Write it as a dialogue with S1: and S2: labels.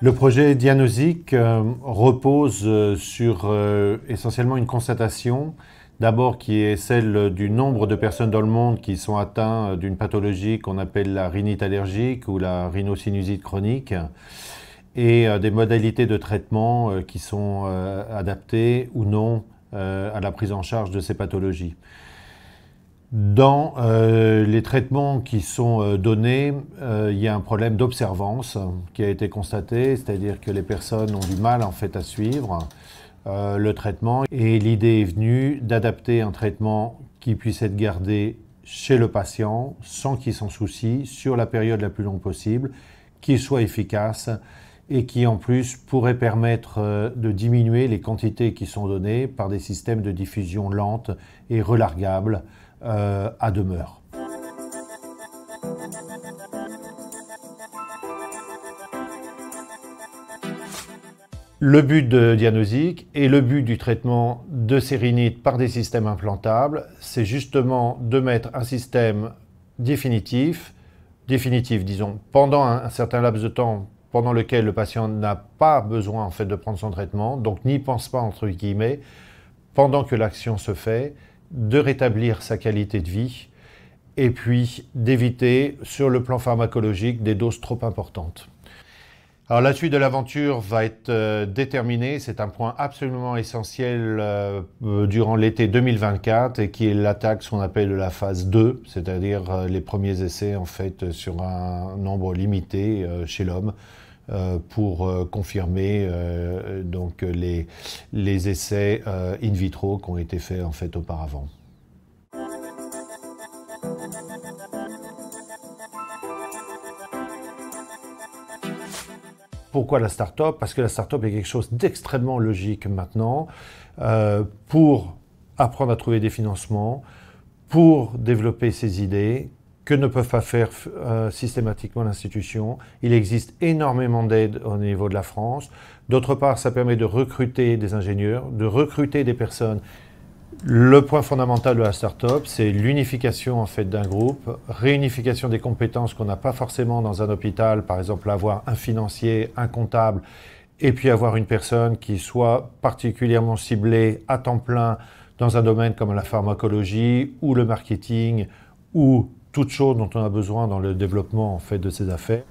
S1: Le projet Diagnostic repose sur essentiellement une constatation, d'abord qui est celle du nombre de personnes dans le monde qui sont atteintes d'une pathologie qu'on appelle la rhinite allergique ou la rhinosinusite chronique, et des modalités de traitement qui sont adaptées ou non à la prise en charge de ces pathologies. Dans les traitements qui sont donnés, il y a un problème d'observance qui a été constaté, c'est-à-dire que les personnes ont du mal en fait à suivre le traitement, et l'idée est venue d'adapter un traitement qui puisse être gardé chez le patient sans qu'il s'en soucie sur la période la plus longue possible, qui soit efficace et qui en plus pourrait permettre de diminuer les quantités qui sont données par des systèmes de diffusion lente et relargables à demeure. Le but de Diagnostic et le but du traitement de ces rhinites par des systèmes implantables, c'est justement de mettre un système définitif disons, pendant un certain laps de temps pendant lequel le patient n'a pas besoin en fait de prendre son traitement, donc n'y pense pas entre guillemets, pendant que l'action se fait, de rétablir sa qualité de vie et puis d'éviter sur le plan pharmacologique des doses trop importantes. Alors la suite de l'aventure va être déterminée, c'est un point absolument essentiel durant l'été 2024 et qui est l'attaque, ce qu'on appelle la phase 2, c'est-à-dire les premiers essais en fait sur un nombre limité chez l'homme pour confirmer donc les essais in vitro qui ont été faits en fait auparavant. Pourquoi la start-up? Parce que la start-up est quelque chose d'extrêmement logique maintenant pour apprendre à trouver des financements, pour développer ses idées que ne peuvent pas faire systématiquement l'institution. Il existe énormément d'aides au niveau de la France. D'autre part, ça permet de recruter des ingénieurs, de recruter des personnes. Le point fondamental de la start-up, c'est l'unification en fait d'un groupe, réunification des compétences qu'on n'a pas forcément dans un hôpital, par exemple avoir un financier, un comptable, et puis avoir une personne qui soit particulièrement ciblée à temps plein dans un domaine comme la pharmacologie ou le marketing ou toute chose dont on a besoin dans le développement en fait de ces affaires.